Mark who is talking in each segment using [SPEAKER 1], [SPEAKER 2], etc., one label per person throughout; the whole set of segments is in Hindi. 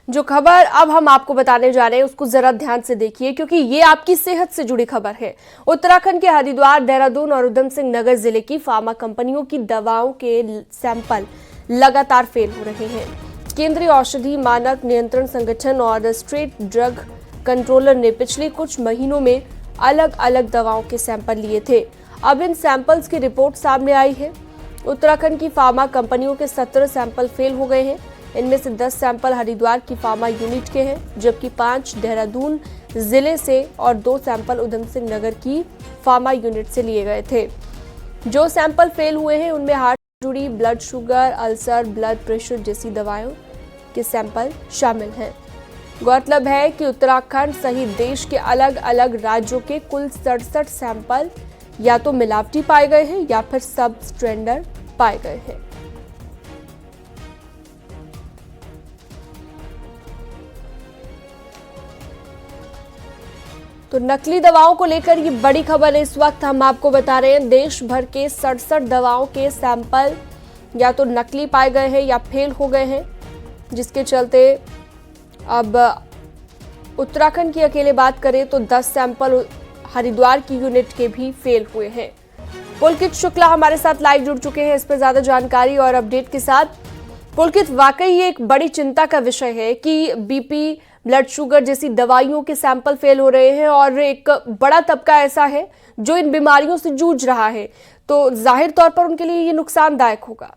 [SPEAKER 1] जो खबर अब हम आपको बताने जा रहे हैं उसको जरा ध्यान से देखिए, क्योंकि ये आपकी सेहत से जुड़ी खबर है। उत्तराखंड के हरिद्वार, देहरादून और उधम सिंह नगर जिले की फार्मा कंपनियों की दवाओं के सैंपल लगातार फेल हो रहे हैं। केंद्रीय औषधि मानक नियंत्रण संगठन और स्टेट ड्रग कंट्रोलर ने पिछले कुछ महीनों में अलग अलग दवाओं के सैंपल लिए थे। अब इन सैंपल्स की रिपोर्ट सामने आई है। उत्तराखंड की फार्मा कंपनियों के 17 सैंपल फेल हो गए हैं। इनमें से 10 सैंपल हरिद्वार की फार्मा यूनिट के हैं, जबकि 5 देहरादून जिले से और 2 सैंपल उधम सिंह नगर की फार्मा यूनिट से लिए गए थे। जो सैंपल फेल हुए हैं उनमें हार्ट से जुड़ी, blood sugar, ulcer, blood pressure जैसी दवाओं के सैंपल शामिल हैं। गौरतलब है कि उत्तराखंड सहित देश के अलग अलग राज्यों के कुल 67 सैंपल या तो मिलावटी पाए गए हैं या फिर सब स्टैंडर्ड पाए गए हैं। तो नकली दवाओं को लेकर ये बड़ी खबर है। इस वक्त हम आपको बता रहे हैं, देश भर के 67 दवाओं के सैंपल या तो नकली पाए गए हैं या फेल हो गए हैं, जिसके चलते अब उत्तराखंड की अकेले बात करें तो 10 सैंपल हरिद्वार की यूनिट के भी फेल हुए हैं। पुलकित शुक्ला हमारे साथ लाइव जुड़ चुके हैं इस पर ज्यादा जानकारी और अपडेट के साथ। पुलकित, वाकई ये एक बड़ी चिंता का विषय है कि बीपी, ब्लड शुगर जैसी दवाइयों के सैंपल फेल हो रहे हैं और एक बड़ा तबका ऐसा है जो इन बीमारियों से जूझ रहा है, तो जाहिर तौर पर उनके लिए ये नुकसानदायक होगा।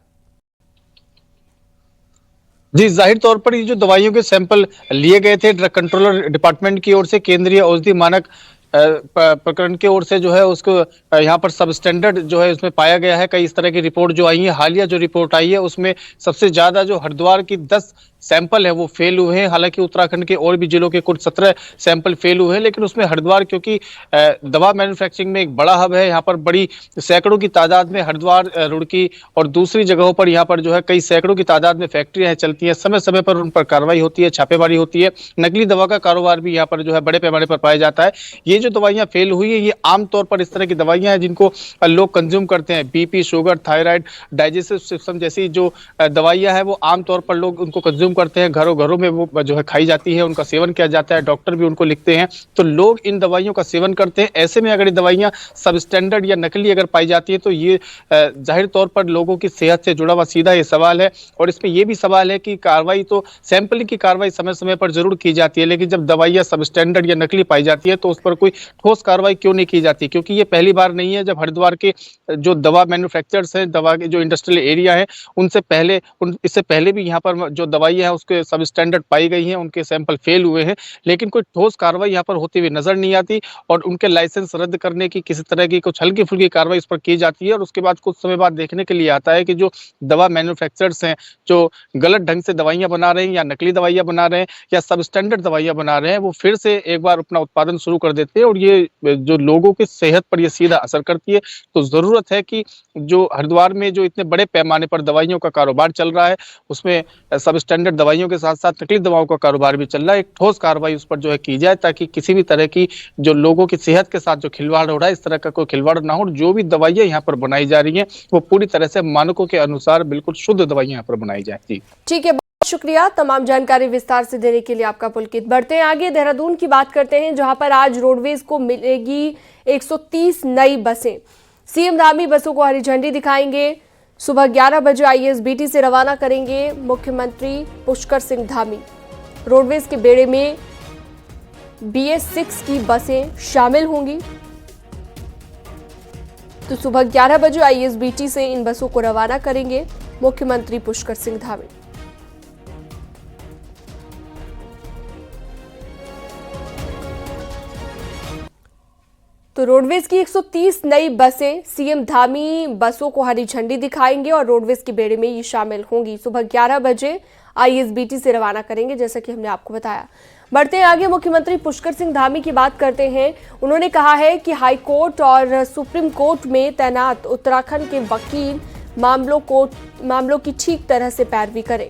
[SPEAKER 2] जी, जाहिर तौर पर ये जो दवाइयों के सैंपल लिए गए थे ड्रग कंट्रोलर डिपार्टमेंट की ओर से, केंद्रीय औषधि मानक प्रकरण की ओर से जो है उसको यहाँ पर सब स्टैंडर्ड जो है उसमें पाया गया है। कई इस तरह की रिपोर्ट जो आई है, हालिया जो रिपोर्ट आई है उसमें सबसे ज्यादा जो हरिद्वार की 10 सैंपल है वो फेल हुए हैं। हालांकि उत्तराखंड के और भी जिलों के कुल 17 सैंपल फेल हुए हैं, लेकिन उसमें हरिद्वार क्योंकि दवा मैन्युफैक्चरिंग में एक बड़ा हब है, यहाँ पर बड़ी सैकड़ों की तादाद में हरिद्वार, रुड़की और दूसरी जगहों पर यहाँ पर जो है कई सैकड़ों की तादाद में फैक्ट्रियां चलती हैं। समय समय पर उन पर कार्रवाई होती है, छापेमारी होती है। नकली दवा का कारोबार भी यहाँ पर जो है बड़े पैमाने पर पाया जाता है। ये जो दवाइयां फेल हुई है ये आमतौर पर इस तरह की दवाइयां हैं जिनको लोग कंज्यूम करते हैं। BP, sugar, thyroid, digestive system जैसी जो दवाइयां हैं वो आमतौर पर लोग उनको कंज्यूम करते हैं। घरों घरों में वो जो है खाई जाती है, उनका सेवन किया जाता है, डॉक्टर भी उनको लिखते हैं, तो लोग इन दवाइयों का सेवन करते हैं। ऐसे में अगर ये दवाइयां सब स्टैंडर्ड या नकली अगर पाई जाती है तो ये जाहिर तौर पर लोगों की सेहत से जुड़ा हुआ सीधा ये सवाल है। और इसमें यह भी सवाल है कि कार्रवाई तो सैंपलिंग की कार्रवाई समय समय पर जरूर की जाती है, लेकिन जब दवाइयां सब स्टैंडर्ड या नकली पाई जाती है तो उस पर कोई ठोस कार्रवाई क्यों नहीं की जाती? क्योंकि ये पहली बार नहीं है जब हरिद्वार के जो दवा मैन्युफैक्चरर्स हैं, दवा के जो इंडस्ट्रियल एरिया है, उनसे पहले इससे पहले भी यहाँ पर जो दवाइयां हैं उसके सब स्टैंडर्ड पाई गई हैं, उनके सैंपल फेल हुए हैं, लेकिन कोई ठोस कार्रवाई यहाँ पर होती हुई नजर नहीं आती। और उनके लाइसेंस रद्द करने की किसी तरह की कुछ हल्की फुल्की कार्रवाई इस पर की जाती है और उसके बाद कुछ समय बाद देखने के लिए आता है कि जो दवा मैन्युफैक्चरर्स हैं जो गलत ढंग से दवाइयां बना रहे हैं या नकली दवाइयां बना रहे हैं या सब स्टैंडर्ड दवाइयां बना रहे हैं, वो फिर से एक बार अपना उत्पादन शुरू कर देते हैं और ये जो लोगों की सेहत पर ये सीधा असर करती है। तो जरूरत है कि जो हरिद्वार में जो इतने बड़े पैमाने पर दवाइयों का कारोबार चल रहा है उसमें सब स्टैंडर्ड दवाइयों के साथ साथ नकली दवाओं का कारोबार भी चल रहा है, एक ठोस कार्रवाई उस पर जो है की जाए ताकि किसी भी तरह की जो लोगों की सेहत के साथ जो खिलवाड़ हो रहा है इस तरह का कोई खिलवाड़ ना हो। जो भी दवाइयां यहाँ पर बनाई जा रही हैं वो पूरी तरह से मानकों के अनुसार बिल्कुल शुद्ध दवाइयां यहाँ पर बनाई जाए। जी
[SPEAKER 1] ठीक है, बहुत शुक्रिया तमाम जानकारी विस्तार से देने के लिए आपका पुलकित। बढ़ते हैं आगे, देहरादून की बात करते हैं जहां पर आज रोडवेज को मिलेगी 130 नई बसें। सीएम धामी बसों को हरी झंडी दिखाएंगे। सुबह 11 बजे आईएसबीटी से रवाना करेंगे मुख्यमंत्री पुष्कर सिंह धामी। रोडवेज के बेड़े में BS6 की बसें शामिल होंगी। तो सुबह 11 बजे आईएसबीटी से इन बसों को रवाना करेंगे मुख्यमंत्री पुष्कर सिंह धामी। तो रोडवेज की 130 नई बसें सीएम धामी बसों को हरी झंडी दिखाएंगे और रोडवेज के बेड़े में ये शामिल होंगी। सुबह 11 बजे आईएसबीटी से रवाना करेंगे, जैसा कि हमने आपको बताया। बढ़ते हैं आगे, मुख्यमंत्री पुष्कर सिंह धामी की बात करते हैं। उन्होंने कहा है कि हाई कोर्ट और सुप्रीम कोर्ट में तैनात उत्तराखंड के वकील मामलों की ठीक तरह से पैरवी करें।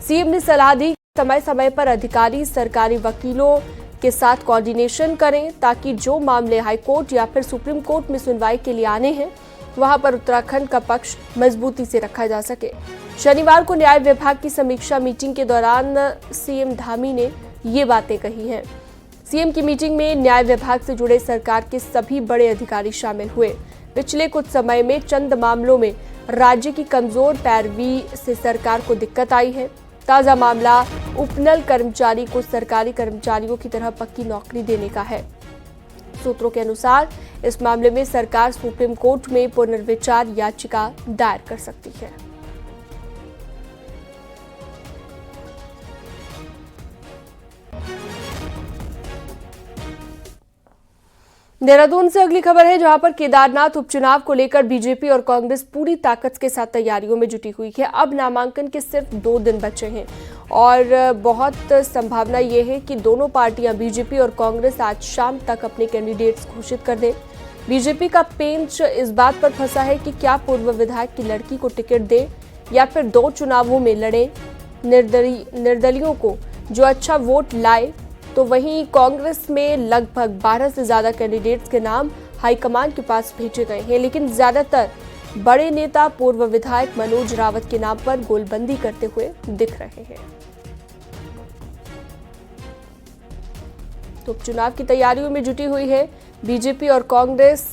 [SPEAKER 1] सीएम ने सलाह दी कि समय समय पर अधिकारी सरकारी वकीलों के साथ कोऑर्डिनेशन करें ताकि जो मामले हाई कोर्ट या फिर सुप्रीम कोर्ट में सुनवाई के लिए आने हैं वहां पर उत्तराखंड का पक्ष मजबूती से रखा जा सके। शनिवार को न्याय विभाग की समीक्षा मीटिंग के दौरान सीएम धामी ने ये बातें कही हैं। सीएम की मीटिंग में न्याय विभाग से जुड़े सरकार के सभी बड़े अधिकारी शामिल हुए। पिछले कुछ समय में चंद मामलों में राज्य की कमजोर पैरवी से सरकार को दिक्कत आई है। ताजा मामला उपनल कर्मचारी को सरकारी कर्मचारियों की तरह पक्की नौकरी देने का है। सूत्रों के अनुसार इस मामले में सरकार सुप्रीम कोर्ट में पुनर्विचार याचिका दायर कर सकती है। देहरादून से अगली खबर है, जहां पर केदारनाथ उपचुनाव को लेकर बीजेपी और कांग्रेस पूरी ताकत के साथ तैयारियों में जुटी हुई है। अब नामांकन के सिर्फ 2 दिन बचे हैं और बहुत संभावना ये है कि दोनों पार्टियां बीजेपी और कांग्रेस आज शाम तक अपने कैंडिडेट्स घोषित कर दें। बीजेपी का पेंच इस बात पर फंसा है कि क्या पूर्व विधायक की लड़की को टिकट दे या फिर 2 चुनावों में लड़े। निर्दलियों को जो अच्छा वोट लाए, तो वहीं कांग्रेस में लगभग 12 से ज्यादा कैंडिडेट्स के नाम हाईकमान के पास भेजे गए हैं, लेकिन ज्यादातर बड़े नेता पूर्व विधायक मनोज रावत के नाम पर गोलबंदी करते हुए दिख रहे हैं। तो उपचुनाव की तैयारियों में जुटी हुई है बीजेपी और कांग्रेस।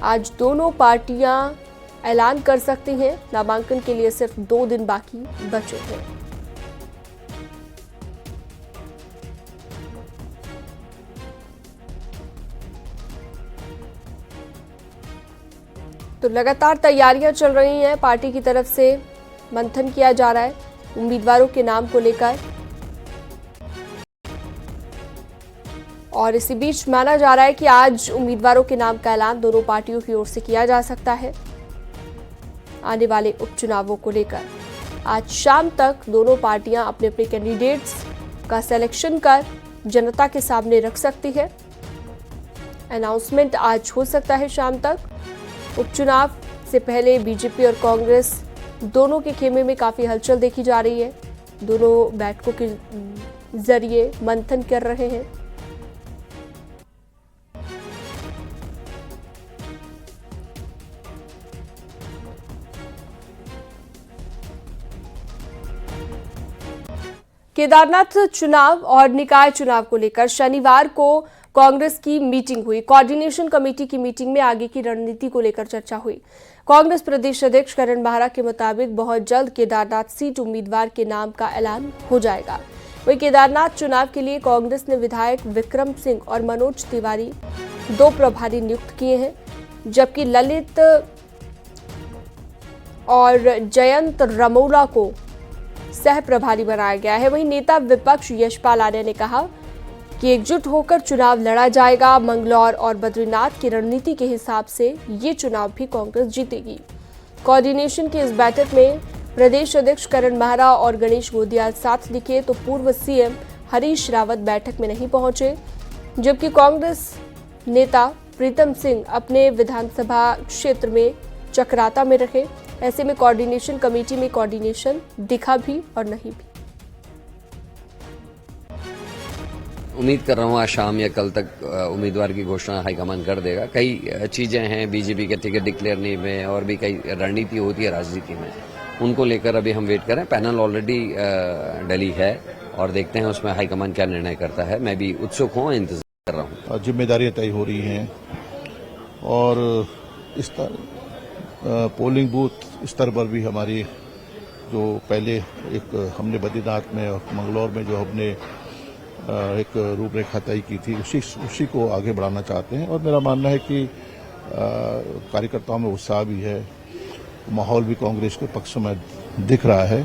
[SPEAKER 1] आज दोनों पार्टियां ऐलान कर सकती हैं। नामांकन के लिए सिर्फ 2 दिन बाकी बचे हैं। तो लगातार तैयारियां चल रही हैं। पार्टी की तरफ से मंथन किया जा रहा है उम्मीदवारों के नाम को लेकर, और इसी बीच माना जा रहा है कि आज उम्मीदवारों के नाम का ऐलान दोनों पार्टियों की ओर से किया जा सकता है। आने वाले उपचुनावों को लेकर आज शाम तक दोनों पार्टियां अपने अपने कैंडिडेट्स का सिलेक्शन कर जनता के सामने रख सकती है। अनाउंसमेंट आज हो सकता है शाम तक। उपचुनाव से पहले बीजेपी और कांग्रेस दोनों के खेमे में काफी हलचल देखी जा रही है। दोनों बैठकों के जरिए मंथन कर रहे हैं। केदारनाथ चुनाव और निकाय चुनाव को लेकर शनिवार को कांग्रेस की मीटिंग हुई। कोऑर्डिनेशन कमेटी की मीटिंग में आगे की रणनीति को लेकर चर्चा हुई। कांग्रेस प्रदेश अध्यक्ष करण बाहरा के मुताबिक बहुत जल्द केदारनाथ सीट उम्मीदवार के नाम का ऐलान हो जाएगा। वहीं केदारनाथ चुनाव के लिए कांग्रेस ने विधायक विक्रम सिंह और मनोज तिवारी 2 प्रभारी नियुक्त किए हैं, जबकि ललित और जयंत रमोला को सह प्रभारी बनाया गया है। वहीं नेता विपक्ष यशपाल आर्य ने कहा कि एकजुट होकर चुनाव लड़ा जाएगा। मंगलौर और बद्रीनाथ की रणनीति के हिसाब से ये चुनाव भी कांग्रेस जीतेगी। कोऑर्डिनेशन की इस बैठक में प्रदेश अध्यक्ष करण बाहरा और गणेश गोदियाल साथ दिखे, तो पूर्व सीएम हरीश रावत बैठक में नहीं पहुंचे, जबकि कांग्रेस नेता प्रीतम सिंह अपने विधानसभा क्षेत्र में चकराता में रहे। ऐसे में कोऑर्डिनेशन कमेटी में कोऑर्डिनेशन दिखा भी और नहीं भी।
[SPEAKER 3] उम्मीद कर रहा हूँ आज शाम या कल तक उम्मीदवार की घोषणा हाईकमान कर देगा। कई चीजें हैं बीजेपी के टिकट डिक्लेयर नहीं में, और भी कई रणनीति होती है राजनीति में, उनको लेकर अभी हम वेट करें। पैनल ऑलरेडी डली है और देखते हैं उसमें हाईकमान क्या निर्णय करता है। मैं भी उत्सुक हूँ, इंतजार कर रहा हूँ।
[SPEAKER 4] जिम्मेदारियां तय हो रही हैं और इस पोलिंग बूथ स्तर पर भी हमारी जो पहले एक हमने बद्रीनाथ में और मंगलौर में जो हमने एक रूपरेखा तय की थी, उसी को आगे बढ़ाना चाहते हैं। और मेरा मानना है कि कार्यकर्ताओं में उत्साह भी है, माहौल भी कांग्रेस के पक्ष में दिख रहा है।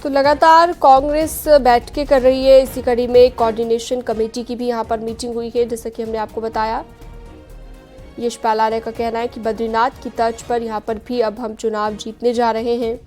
[SPEAKER 1] तो लगातार कांग्रेस बैठकें कर रही है। इसी कड़ी में कोऑर्डिनेशन कमेटी की भी यहां पर मीटिंग हुई है, जैसा कि हमने आपको बताया। यशपाल आर्य का कहना है कि बद्रीनाथ की तर्ज पर यहां पर भी अब हम चुनाव जीतने जा रहे हैं।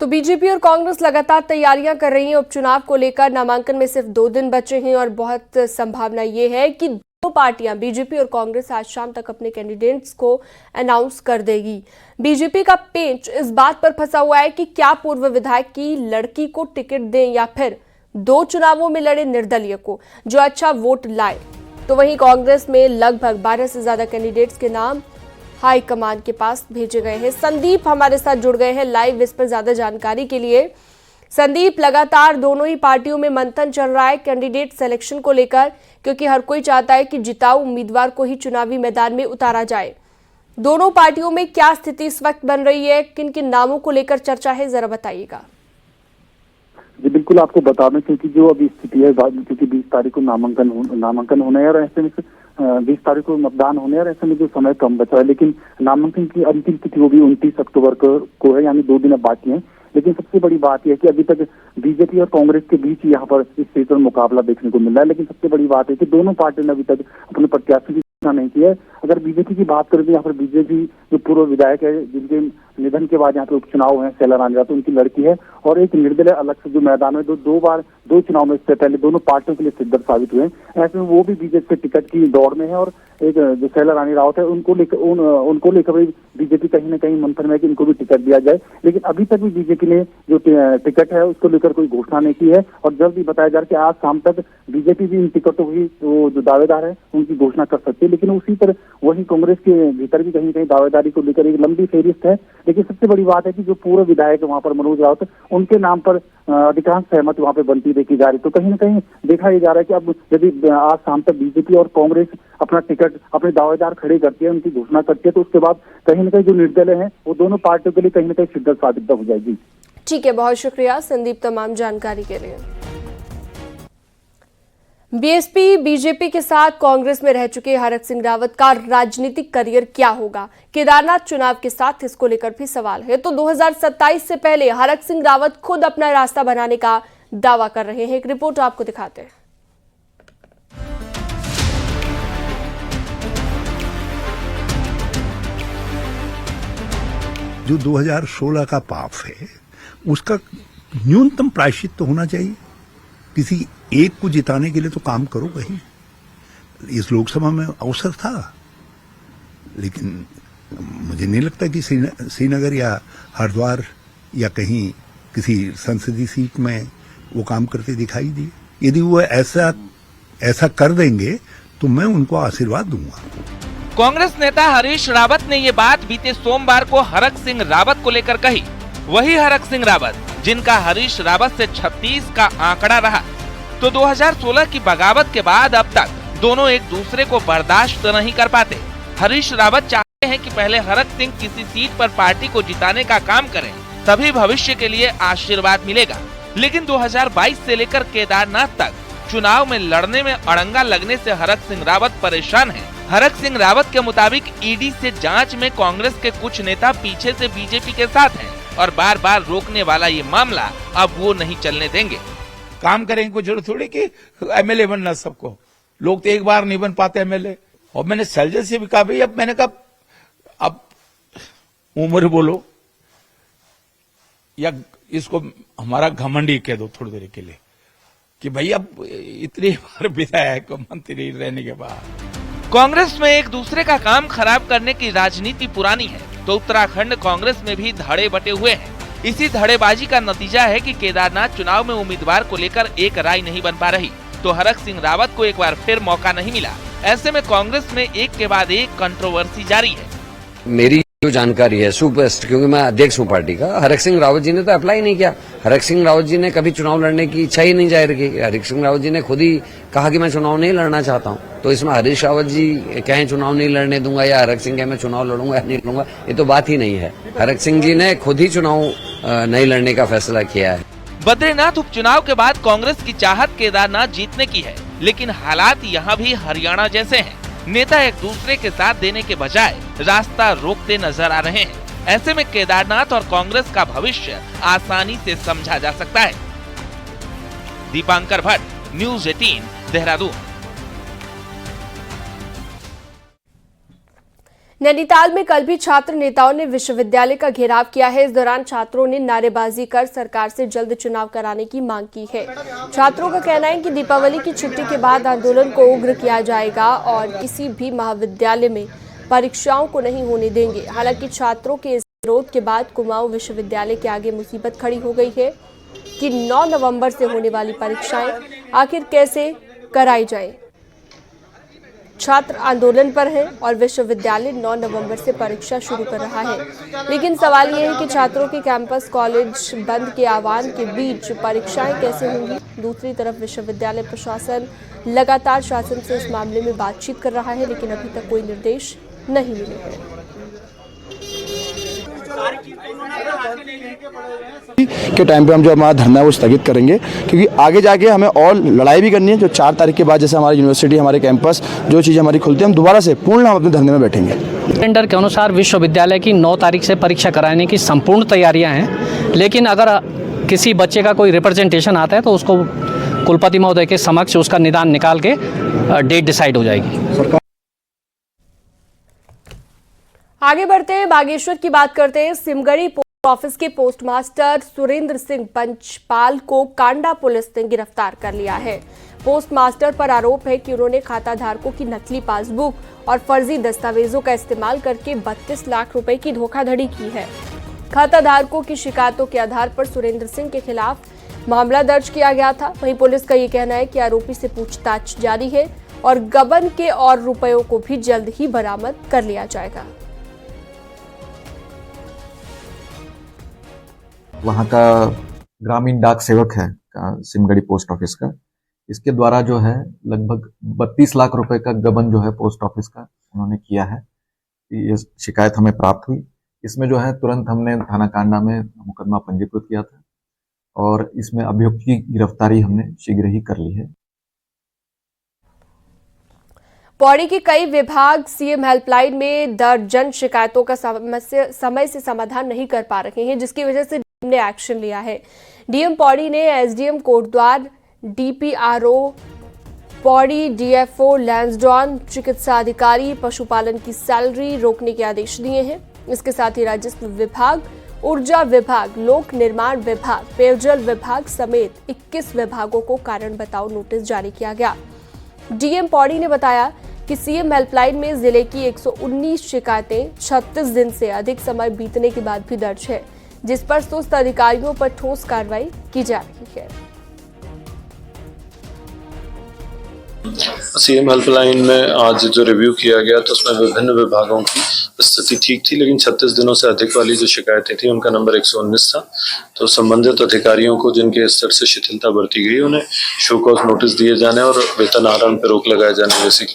[SPEAKER 1] तो बीजेपी और कांग्रेस लगातार तैयारियां कर रही हैं उपचुनाव को लेकर। नामांकन में सिर्फ 2 दिन बचे हैं और बहुत संभावना ये है कि दो पार्टियां बीजेपी और कांग्रेस आज शाम तक अपने कैंडिडेट्स को अनाउंस कर देगी। बीजेपी का पेंच इस बात पर फंसा हुआ है कि क्या पूर्व विधायक की लड़की को टिकट दें या फिर दो चुनावों में लड़े निर्दलीय को जो अच्छा वोट लाए। तो वहीं कांग्रेस में लगभग 12 से ज्यादा कैंडिडेट्स के नाम हाईकमान के पास भेजे गए हैं। संदीप हमारे साथ जुड़ गए हैं लाइव इस पर ज्यादा जानकारी के लिए। संदीप, लगातार दोनों ही पार्टियों में मंथन चल रहा है कैंडिडेट सिलेक्शन को लेकर, क्योंकि हर कोई चाहता है कि जिताऊ उम्मीदवार को ही चुनावी मैदान में उतारा जाए। दोनों पार्टियों में क्या स्थिति इस वक्त बन रही है, किन किन नामों को लेकर चर्चा है, जरा बताइएगा।
[SPEAKER 5] जी बिल्कुल, आपको बता दें क्योंकि जो अभी स्थिति है, क्योंकि 20 तारीख को नामांकन होने है और ऐसे में 20 तारीख को मतदान होने और ऐसे में जो समय कम बचा है, लेकिन नामांकन की अंतिम तिथि वो भी 29 अक्टूबर को है, यानी 2 दिन अब बाकी है। लेकिन सबसे बड़ी बात यह है कि अभी तक बीजेपी और कांग्रेस के बीच यहाँ पर इस सीट पर मुकाबला देखने को मिल रहा है। लेकिन सबसे बड़ी बात है कि दोनों पार्टियों ने अभी तक अपने प्रत्याशी की घोषणा नहीं की है। अगर बीजेपी की बात करें तो यहाँ पर बीजेपी जो पूर्व विधायक है जिनके निधन के बाद यहाँ पे उपचुनाव है, शैला रानी रावत, उनकी लड़की है, और एक निर्दलीय अलग से जो मैदान में दो चुनाव में इससे पहले दोनों पार्टियों के लिए सिद्धर साबित हुए। ऐसे में वो भी बीजेपी के टिकट की दौड़ में है और एक जो शैला रानी रावत है उनको लेकर भी बीजेपी कहीं ना कहीं मंथन में है कि इनको भी टिकट दिया जाए। लेकिन अभी तक भी बीजेपी ने जो टिकट है उसको लेकर कोई घोषणा नहीं की है और जल्द ही बताया जा रहा है कि आज शाम तक बीजेपी भी इन टिकटों की जो दावेदार है उनकी घोषणा कर सकती है। लेकिन उसी पर वही कांग्रेस के भीतर भी कहीं कहीं दावेदारी को लेकर एक लंबी फेहरिस्त है। लेकिन सबसे बड़ी बात है कि जो पूर्व विधायक है वहां पर मनोज राउत, उनके नाम पर अधिकांश सहमति वहां पे बनती देखी जा रही। तो कहीं ना कहीं देखा ही जा रहा है कि अब यदि आज शाम तक बीजेपी और कांग्रेस अपना टिकट अपने दावेदार खड़े करती है, उनकी घोषणा करती है, तो उसके बाद कहीं ना कहीं जो निर्दलीय हैं वो दोनों पार्टियों के लिए कहीं ना कहीं सिद्धर साबित हो जाएगी।
[SPEAKER 1] ठीक है, बहुत शुक्रिया संदीप तमाम जानकारी के लिए। बीएसपी बीजेपी के साथ कांग्रेस में रह चुके हरक सिंह रावत का राजनीतिक करियर क्या होगा, केदारनाथ चुनाव के साथ इसको लेकर भी सवाल है। तो 2027 से पहले हरक सिंह रावत खुद अपना रास्ता बनाने का दावा कर रहे हैं। एक रिपोर्ट आपको दिखाते हैं।
[SPEAKER 6] जो 2016 का पाप है उसका न्यूनतम प्रायश्चित तो होना चाहिए। किसी एक को जिताने के लिए तो काम करो कहीं। इस लोकसभा में अवसर था, लेकिन मुझे नहीं लगता कि श्रीनगर या हरिद्वार या कहीं किसी संसदीय सीट में वो काम करते दिखाई दिए। यदि वो ऐसा कर देंगे तो मैं उनको आशीर्वाद दूंगा।
[SPEAKER 7] कांग्रेस नेता हरीश रावत ने ये बात बीते सोमवार को हरक सिंह रावत को लेकर कही। वही हरक सिंह रावत जिनका हरीश रावत से 36 का आंकड़ा रहा। तो 2016 की बगावत के बाद अब तक दोनों एक दूसरे को बर्दाश्त नहीं कर पाते। हरीश रावत चाहते हैं कि पहले हरक सिंह किसी सीट पर पार्टी को जिताने का काम करें, तभी भविष्य के लिए आशीर्वाद मिलेगा। लेकिन 2022 से लेकर केदारनाथ तक चुनाव में लड़ने में अड़ंगा लगने से हरक सिंह रावत परेशान हैं। हरक सिंह रावत के मुताबिक ईडी से जांच में कांग्रेस के कुछ नेता पीछे से बीजेपी के साथ हैं और बार बार रोकने वाला ये मामला अब वो नहीं चलने देंगे।
[SPEAKER 8] काम करेंगे, कोई जरूरत थोड़ी कि एमएलए बनना सबको। लोग तो एक बार नहीं बन पाते एमएलए। और मैंने सैलरी से भी कहा भाई, अब मैंने कहा अब उम्र बोलो या इसको हमारा घमंडी कह दो थोड़ी देर के लिए कि भाई अब इतनी बार विधायक मंत्री रहने के बाद।
[SPEAKER 7] कांग्रेस में एक दूसरे का काम खराब करने की राजनीति पुरानी है, तो उत्तराखंड कांग्रेस में भी धड़े बटे हुए हैं। इसी धड़ेबाजी का नतीजा है कि केदारनाथ चुनाव में उम्मीदवार को लेकर एक राय नहीं बन पा रही। तो हरक सिंह रावत को एक बार फिर मौका नहीं मिला। ऐसे में कांग्रेस में एक के बाद एक कंट्रोवर्सी जारी है।
[SPEAKER 3] मेरी जो जानकारी है सुपरस्ट, क्योंकि मैं अध्यक्ष हूँ पार्टी का, हरक सिंह रावत जी ने तो अप्लाई नहीं किया। हरक सिंह रावत जी ने कभी चुनाव लड़ने की इच्छा ही नहीं जाहिर की। हरक सिंह रावत जी ने खुद ही कहा कि मैं चुनाव नहीं लड़ना चाहता हूँ। तो इसमें हरीश रावत जी कहें चुनाव नहीं लड़ने दूंगा या हरक सिंह कहें मैं चुनाव लड़ूंगा या नहीं लड़ूंगा, ये तो बात ही नहीं है। हरक सिंह जी ने खुद ही चुनाव नहीं लड़ने का फैसला किया है।
[SPEAKER 7] बद्रीनाथ उपचुनाव के बाद कांग्रेस की चाहत केदारनाथ जीतने की है, लेकिन हालात यहाँ भी हरियाणा जैसे हैं। नेता एक दूसरे के साथ देने के बजाय रास्ता रोकते नजर आ रहे हैं। ऐसे में केदारनाथ और कांग्रेस का भविष्य आसानी से समझा जा सकता है। दीपांकर भट्ट, न्यूज़ 18, देहरादून।
[SPEAKER 1] नैनीताल में कल भी छात्र नेताओं ने विश्वविद्यालय का घेराव किया है। इस दौरान छात्रों ने नारेबाजी कर सरकार से जल्द चुनाव कराने की मांग की है। छात्रों का कहना है कि दीपावली की छुट्टी के बाद आंदोलन को उग्र किया जाएगा और किसी भी महाविद्यालय में परीक्षाओं को नहीं होने देंगे। हालांकि छात्रों के इस विरोध के बाद कुमाऊं विश्वविद्यालय के आगे मुसीबत खड़ी हो गई है कि 9 नवंबर से होने वाली परीक्षाएं आखिर कैसे कराई जाए। छात्र आंदोलन पर हैं और विश्वविद्यालय 9 नवंबर से परीक्षा शुरू कर रहा है, लेकिन सवाल ये है कि छात्रों के कैंपस कॉलेज बंद के आह्वान के बीच परीक्षाएं कैसे होंगी। दूसरी तरफ विश्वविद्यालय प्रशासन लगातार शासन से इस मामले में बातचीत कर रहा है, लेकिन अभी तक कोई निर्देश नहीं मिले हैं।
[SPEAKER 9] के टाइम पे हम जो हमारा धरना है वो स्थगित करेंगे, क्योंकि आगे जाके हमें और लड़ाई भी करनी है। जो 4 तारीख के बाद जैसे हमारी यूनिवर्सिटी, हमारे कैंपस, जो चीज़ें हमारी खुलती है, हम दोबारा से पूर्ण हम अपने धरने में बैठेंगे।
[SPEAKER 10] कैलेंडर के अनुसार विश्वविद्यालय की 9 तारीख से परीक्षा कराने की संपूर्ण तैयारियां हैं, लेकिन अगर किसी बच्चे का कोई रिप्रेजेंटेशन आता है तो उसको कुलपति महोदय के समक्ष उसका निदान निकाल के डेट डिसाइड हो जाएगी।
[SPEAKER 1] आगे बढ़ते हैं, बागेश्वर की बात करते हैं। सिमगड़ी पोस्ट ऑफिस के पोस्टमास्टर सुरेंद्र सिंह पंचपाल को कांडा पुलिस ने गिरफ्तार कर लिया है। पोस्टमास्टर पर आरोप है कि उन्होंने खाता धारकों की नकली पासबुक और फर्जी दस्तावेजों का इस्तेमाल करके 32 लाख रुपए की धोखाधड़ी की है। खाता धारकों की शिकायतों के आधार पर सुरेंद्र सिंह के खिलाफ मामला दर्ज किया गया था। वहीं पुलिस का ये कहना है कि आरोपी से पूछताछ जारी है और गबन के और रुपयों को भी जल्द ही बरामद कर लिया जाएगा।
[SPEAKER 11] वहाँ का ग्रामीण डाक सेवक है सिमगड़ी पोस्ट ऑफिस का, इसके द्वारा जो है लगभग 32 लाख रुपए का गबन जो है पोस्ट ऑफिस का उन्होंने किया है। ये शिकायत हमें प्राप्त हुई। इसमें जो है तुरंत हमने थाना कांडा में मुकदमा पंजीकृत किया था और इसमें अभियुक्त की गिरफ्तारी हमने शीघ्र ही कर ली है।
[SPEAKER 1] पौड़ी के कई विभाग सीएम हेल्पलाइन में दर्ज जन शिकायतों का समय से समाधान नहीं कर पा रहे हैं, जिसकी वजह से डीएम ने एक्शन लिया है। डीएम पौड़ी ने SDM Kotdwar, DPRO Pauri, DFO Lansdowne, चिकित्सा अधिकारी, पशुपालन की सैलरी रोकने के आदेश दिए हैं। इसके साथ ही राजस्व विभाग, ऊर्जा विभाग, लोक निर्माण विभाग, पेयजल विभाग समेत 21 विभागों को कारण बताओ नोटिस जारी किया गया। डीएम पौड़ी ने बताया कि सीएम हेल्पलाइन में जिले की 119 शिकायतें 36 दिन से अधिक समय बीतने के बाद भी दर्ज है, जिस पर सुस्त अधिकारियों पर ठोस कार्रवाई की जा रही है।
[SPEAKER 12] सीएम हेल्पलाइन में आज जो रिव्यू किया गया तो उसमें विभिन्न विभागों की स्थिति ठीक थी, लेकिन 36 दिनों से अधिक वाली जो शिकायतें थी उनका नंबर 119 था। तो संबंधित अधिकारियों को जिनके स्तर से शिथिलता बरती गई उन्हें शो कॉज नोटिस दिए जाने और वेतन आहरण पर रोक लगाए जाने जैसे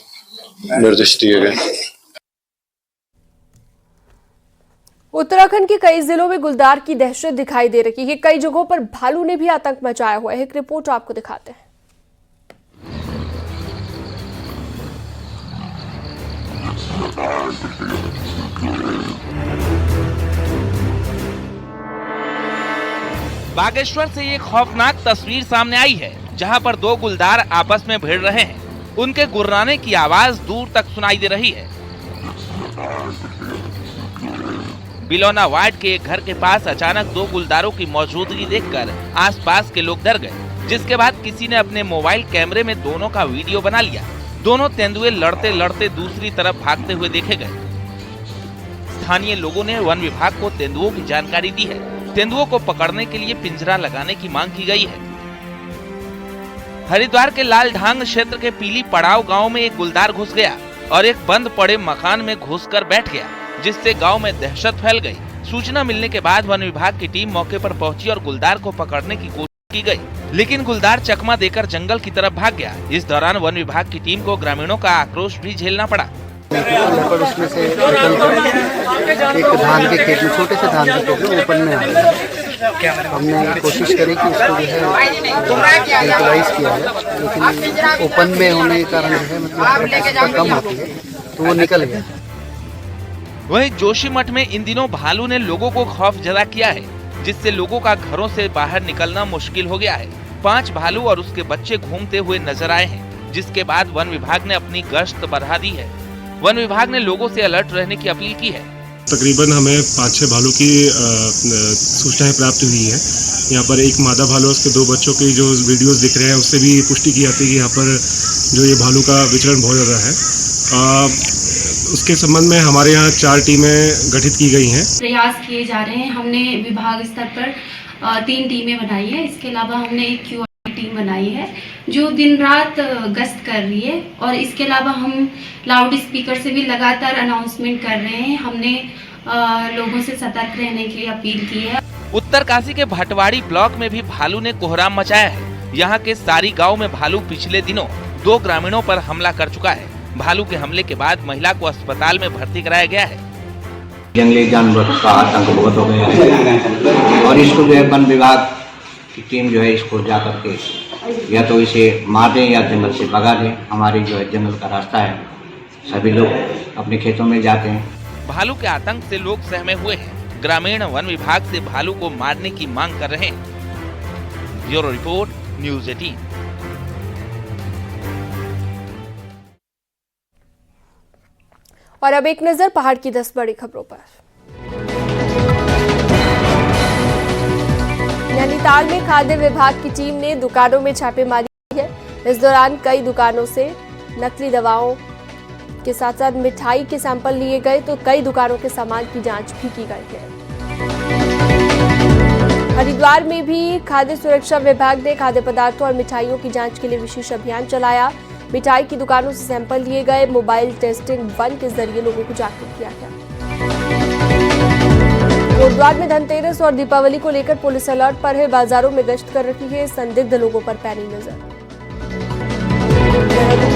[SPEAKER 12] निर्देश दिए गए।
[SPEAKER 1] उत्तराखंड के कई जिलों में गुलदार की दहशत दिखाई दे रही है। कई जगहों पर भालू ने भी आतंक मचाया हुआ है। एक रिपोर्ट आपको दिखाते हैं।
[SPEAKER 7] बागेश्वर से एक खौफनाक तस्वीर सामने आई है, जहां पर 2 गुलदार आपस में भिड़ रहे हैं। उनके गुर्राने की आवाज दूर तक सुनाई दे रही है। बिलौना वार्ड के एक घर के पास अचानक 2 गुलदारों की मौजूदगी देखकर आसपास के लोग डर गए, जिसके बाद किसी ने अपने मोबाइल कैमरे में दोनों का वीडियो बना लिया। दोनों तेंदुए लड़ते लड़ते दूसरी तरफ भागते हुए देखे गए। स्थानीय लोगों ने वन विभाग को तेंदुओं की जानकारी दी है। तेंदुओं को पकड़ने के लिए पिंजरा लगाने की मांग की गई है। हरिद्वार के लालढांग क्षेत्र के पीली पड़ाव गांव में एक गुलदार घुस गया और एक बंद पड़े मकान में घुसकर बैठ गया, जिससे गांव में दहशत फैल गई। सूचना मिलने के बाद वन विभाग की टीम मौके पर पहुंची और गुलदार को पकड़ने की कोशिश की गई, लेकिन गुलदार चकमा देकर जंगल की तरफ भाग गया। इस दौरान वन विभाग की टीम को ग्रामीणों का आक्रोश भी झेलना पड़ा।
[SPEAKER 13] उसमें से एक धान के खेत में, छोटे से धान के खेत में ओपन में आ गया। हमने कोशिश करी कि उसको जो है इम्प्रोवाइज किया है, लेकिन ओपन में होने के कारण जो है मतलब कम आती है तो वो निकल गया।
[SPEAKER 7] वहीं जोशीमठ में इन दिनों भालू ने लोगों को खौफ जदा किया है, जिससे लोगों का घरों से बाहर निकलना मुश्किल हो गया है। 5 भालू और उसके बच्चे घूमते हुए नजर आए हैं, जिसके बाद वन विभाग ने अपनी गश्त बढ़ा दी है। वन विभाग ने लोगों से अलर्ट रहने की अपील की है।
[SPEAKER 14] तकरीबन हमें 5-6 भालू की सूचनाएं प्राप्त हुई है। यहाँ पर एक मादा भालू, उसके 2 बच्चों की जो वीडियोस दिख रहे हैं उससे भी पुष्टि की जाती है कि यहाँ पर जो ये भालू का विचरण बहुत ज़्यादा है। उसके संबंध में हमारे यहाँ 4 टीमें गठित की गई हैं।
[SPEAKER 15] प्रयास किए जा रहे हैं। हमने विभाग स्तर पर 3 टीमें बनाई है। इसके अलावा हमने एक QRT टीम बनाई है जो दिन रात गश्त कर रही है, और इसके अलावा हम लाउड स्पीकर से भी लगातार अनाउंसमेंट कर रहे हैं। हमने लोगों से सतर्क रहने की अपील की है।
[SPEAKER 7] उत्तरकाशी के भटवाड़ी ब्लॉक में भी भालू ने कोहराम मचाया है। यहाँ के सारी गांव में भालू पिछले दिनों 2 ग्रामीणों पर हमला कर चुका है। भालू के हमले के बाद महिला को अस्पताल में भर्ती कराया गया है।
[SPEAKER 16] जंगली जानवर का आतंक बहुत हो गया है और इसको जो है वन विभाग की टीम जो है इसको जा करके या तो इसे मार दें या जंगल से भगा दें। हमारी जो है जंगल का रास्ता है, सभी लोग अपने खेतों में जाते हैं।
[SPEAKER 7] भालू के आतंक से लोग सहमे हुए हैं। ग्रामीण वन विभाग से भालू को मारने की मांग कर रहे हैं। Bureau report, news 18।
[SPEAKER 1] और अब एक नजर पहाड़ की 10 बड़ी खबरों पर। नैनीताल में खाद्य विभाग की टीम ने दुकानों में छापेमारी की है। इस दौरान कई दुकानों से नकली दवाओं के साथ साथ मिठाई के सैंपल लिए गए, तो कई दुकानों के सामान की जांच भी की गई है। हरिद्वार में भी खाद्य सुरक्षा विभाग ने खाद्य पदार्थों और मिठाइयों की जांच के लिए विशेष अभियान चलाया। मिठाई की दुकानों से सैंपल लिए गए। मोबाइल टेस्टिंग वन के जरिए लोगों को जागरूक किया गया। कोटद्वार में धनतेरस और दीपावली को लेकर पुलिस अलर्ट पर है। बाजारों में गश्त कर रही है संदिग्ध लोगों पर पैनी नजर।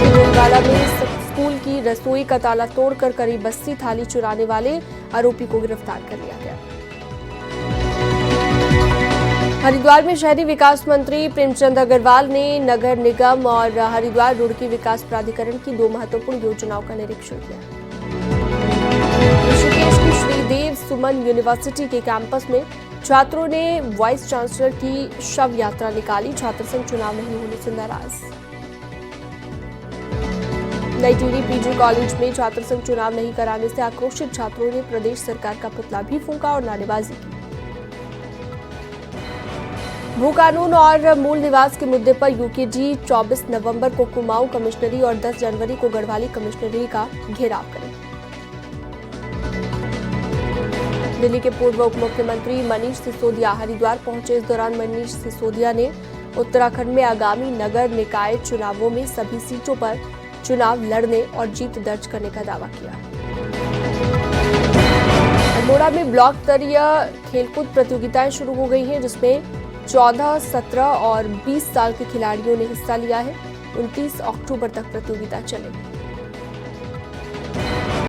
[SPEAKER 1] गोलवाला में स्कूल की रसोई का ताला तोड़कर करीब 80 थाली चुराने वाले आरोपी को गिरफ्तार कर लिया गया। हरिद्वार में शहरी विकास मंत्री प्रेमचंद अग्रवाल ने नगर निगम और हरिद्वार रुड़की विकास प्राधिकरण की 2 महत्वपूर्ण योजनाओं का निरीक्षण किया। ऋषिकेश की श्रीदेव सुमन यूनिवर्सिटी के कैंपस में छात्रों ने वाइस चांसलर की शव यात्रा निकाली। छात्र संघ चुनाव नहीं होने से नाराज। नई टिहरी पीजी कॉलेज में छात्र संघ चुनाव नहीं कराने से आक्रोशित छात्रों ने प्रदेश सरकार का पुतला भी फूंका और नारेबाजी की। भू कानून और मूल निवास के मुद्दे पर यूकेडी 24 नवंबर को कुमाऊं कमिश्नरी और 10 जनवरी को गढ़वाली कमिश्नरी का घेराव करेगी। दिल्ली के पूर्व उप मुख्यमंत्री मनीष सिसोदिया हरिद्वार पहुंचे। इस दौरान मनीष सिसोदिया ने उत्तराखंड में आगामी नगर निकाय चुनावों में सभी सीटों पर चुनाव लड़ने और जीत दर्ज करने का दावा किया। अल्मोड़ा में ब्लॉक स्तरीय खेलकूद प्रतियोगिताएं शुरू हो गई हैं, जिसमें 14, 17 और 20 साल के खिलाड़ियों ने हिस्सा लिया है। 29 अक्टूबर तक प्रतियोगिता चलेगी।